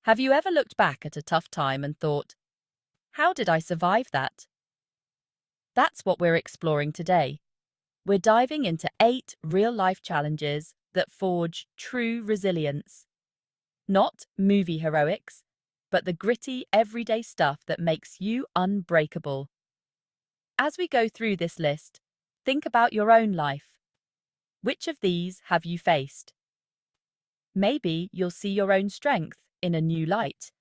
Have you ever looked back at a tough time and thought, how did I survive that? That's what we're exploring today. We're diving into 8 real-life challenges that forge true resilience. Not movie heroics, but the gritty, everyday stuff that makes you unbreakable. As we go through this list, think about your own life. Which of these have you faced? Maybe you'll see your own strength in a new light,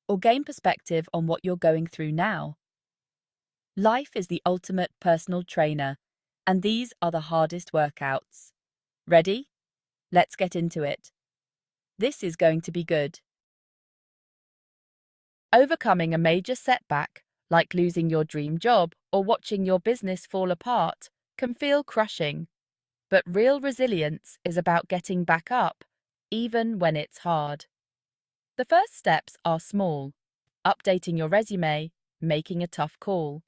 or gain perspective on what you're going through now. Life is the ultimate personal trainer, and these are the hardest workouts. Ready? Let's get into it. This is going to be good. Overcoming a major setback, like losing your dream job or watching your business fall apart, can feel crushing. But real resilience is about getting back up, even when it's hard. The first steps are small: updating your resume, making a tough call.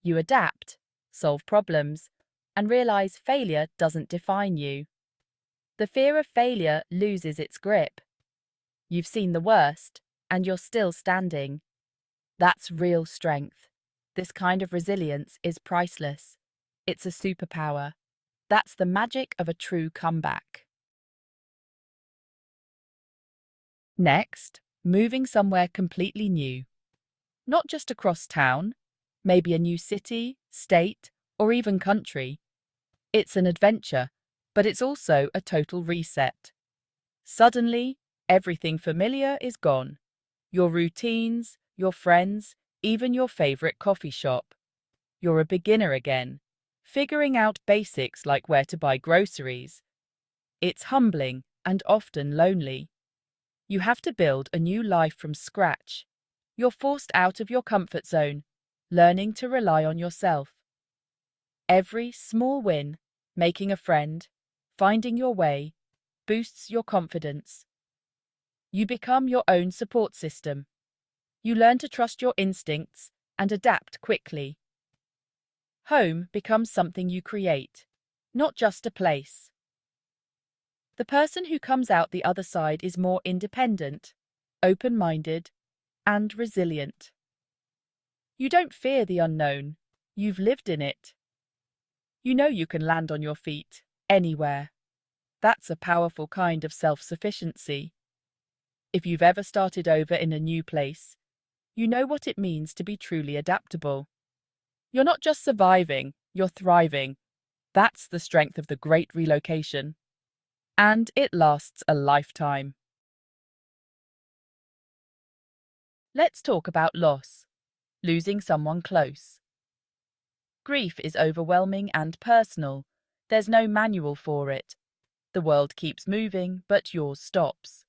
You adapt, solve problems, and realize failure doesn't define you. The fear of failure loses its grip. You've seen the worst, and you're still standing. That's real strength. This kind of resilience is priceless. It's a superpower. That's the magic of a true comeback. Next, moving somewhere completely new. Not just across town, maybe a new city, state, or even country. It's an adventure, but it's also a total reset. Suddenly, everything familiar is gone. Your routines, your friends, even your favorite coffee shop. You're a beginner again, figuring out basics like where to buy groceries. It's humbling and often lonely. You have to build a new life from scratch. You're forced out of your comfort zone, learning to rely on yourself. Every small win, making a friend, finding your way, boosts your confidence. You become your own support system. You learn to trust your instincts and adapt quickly. Home becomes something you create, not just a place. The person who comes out the other side is more independent, open-minded, and resilient. You don't fear the unknown. You've lived in it. You know you can land on your feet, anywhere. That's a powerful kind of self-sufficiency. If you've ever started over in a new place, you know what it means to be truly adaptable. You're not just surviving, you're thriving. That's the strength of the Great Relocation. And it lasts a lifetime. Let's talk about loss. Losing someone close. Grief is overwhelming and personal. There's no manual for it. The world keeps moving, but yours stops.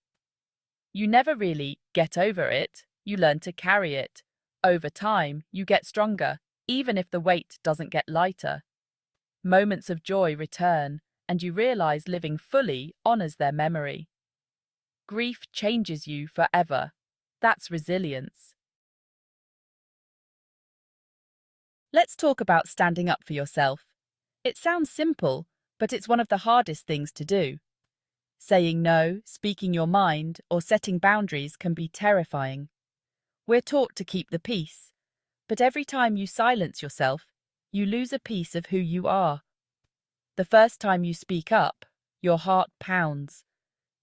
You never really get over it. You learn to carry it. Over time, you get stronger, even if the weight doesn't get lighter. Moments of joy return, and you realize living fully honors their memory. Grief changes you forever. That's resilience. Let's talk about standing up for yourself. It sounds simple, but it's one of the hardest things to do. Saying no, speaking your mind, or setting boundaries can be terrifying. We're taught to keep the peace, but every time you silence yourself, you lose a piece of who you are. The first time you speak up, your heart pounds,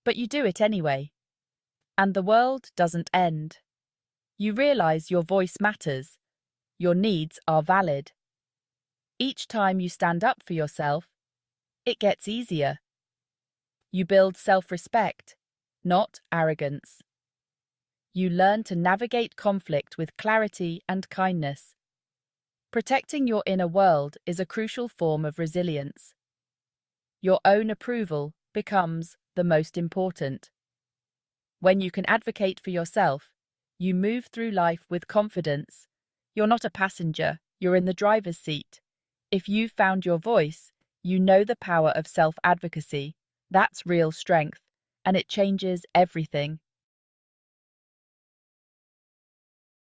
but you do it anyway. And the world doesn't end. You realize your voice matters. Your needs are valid. Each time you stand up for yourself, it gets easier. You build self-respect, not arrogance. You learn to navigate conflict with clarity and kindness. Protecting your inner world is a crucial form of resilience. Your own approval becomes the most important. When you can advocate for yourself, you move through life with confidence. You're not a passenger, you're in the driver's seat. If you've found your voice, you know the power of self-advocacy. That's real strength, and it changes everything.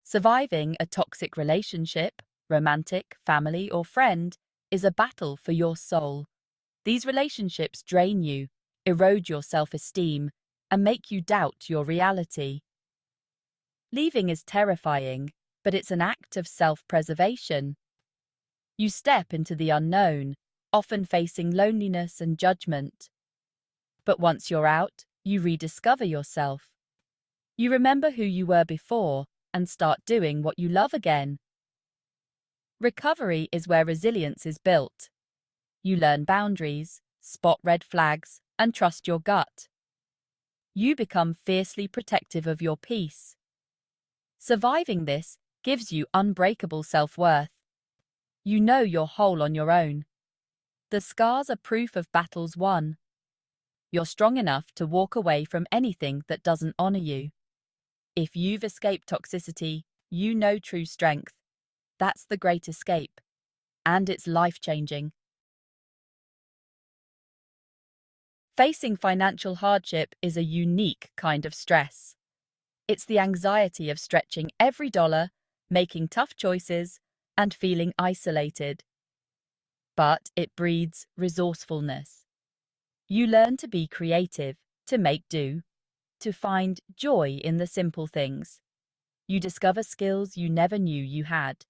Surviving a toxic relationship, romantic, family, or friend, is a battle for your soul. These relationships drain you, erode your self-esteem, and make you doubt your reality. Leaving is terrifying, but it's an act of self-preservation. You step into the unknown, often facing loneliness and judgment. But once you're out, you rediscover yourself. You remember who you were before and start doing what you love again. Recovery is where resilience is built. You learn boundaries, spot red flags, and trust your gut. You become fiercely protective of your peace. Surviving this gives you unbreakable self-worth. You know you're whole on your own. The scars are proof of battles won. You're strong enough to walk away from anything that doesn't honor you. If you've escaped toxicity, you know true strength. That's the great escape. And it's life-changing. Facing financial hardship is a unique kind of stress. It's the anxiety of stretching every dollar, making tough choices, and feeling isolated. But it breeds resourcefulness. You learn to be creative, to make do, to find joy in the simple things. You discover skills you never knew you had.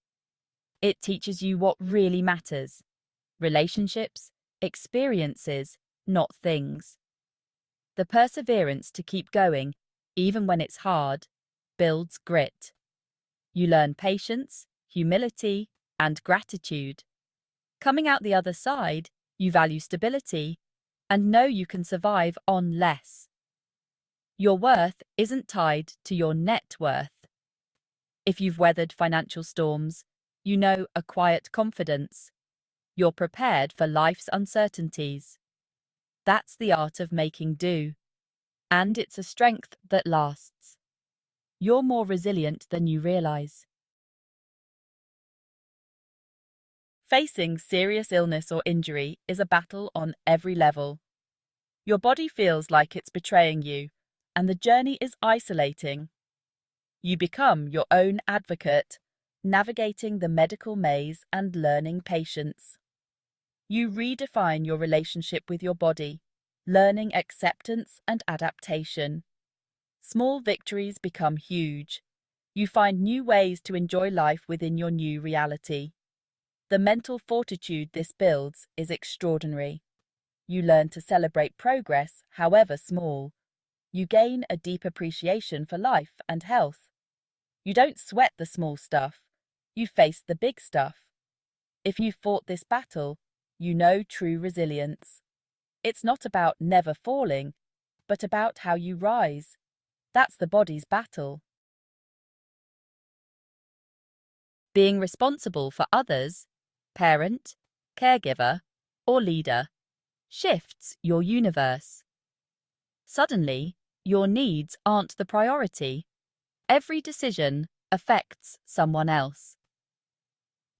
It teaches you what really matters: relationships, experiences, not things. The perseverance to keep going, even when it's hard, builds grit. You learn patience, humility, and gratitude. Coming out the other side, you value stability and know you can survive on less. Your worth isn't tied to your net worth. If you've weathered financial storms, you know a quiet confidence. You're prepared for life's uncertainties. That's the art of making do. And it's a strength that lasts. You're more resilient than you realize. Facing serious illness or injury is a battle on every level. Your body feels like it's betraying you, and the journey is isolating. You become your own advocate, navigating the medical maze and learning patience. You redefine your relationship with your body, learning acceptance and adaptation. Small victories become huge. You find new ways to enjoy life within your new reality. The mental fortitude this builds is extraordinary. You learn to celebrate progress, however small. You gain a deep appreciation for life and health. You don't sweat the small stuff. You face the big stuff. If you've fought this battle, you know true resilience. It's not about never falling, but about how you rise. That's the body's battle. Being responsible for others, parent, caregiver, or leader, shifts your universe. Suddenly, your needs aren't the priority. Every decision affects someone else.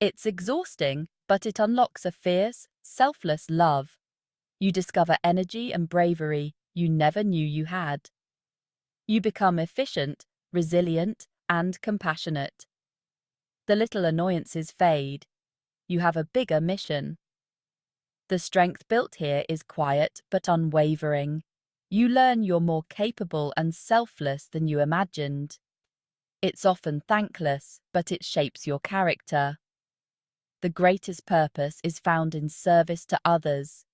It's exhausting, but it unlocks a fierce, selfless love. You discover energy and bravery you never knew you had. You become efficient, resilient, and compassionate. The little annoyances fade. You have a bigger mission. The strength built here is quiet but unwavering. You learn you're more capable and selfless than you imagined. It's often thankless, but it shapes your character. The greatest purpose is found in service to others.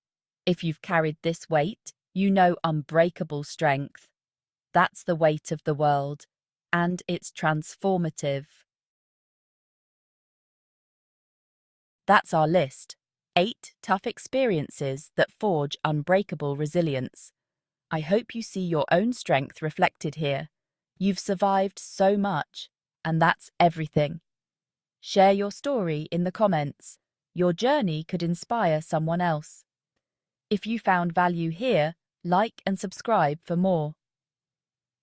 If you've carried this weight, you know unbreakable strength. That's the weight of the world, and it's transformative. That's our list. 8 tough experiences that forge unbreakable resilience. I hope you see your own strength reflected here. You've survived so much, and that's everything. Share your story in the comments. Your journey could inspire someone else. If you found value here, like and subscribe for more.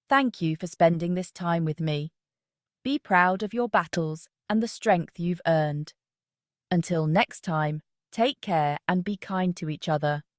Thank you for spending this time with me. Be proud of your battles and the strength you've earned. Until next time, take care and be kind to each other.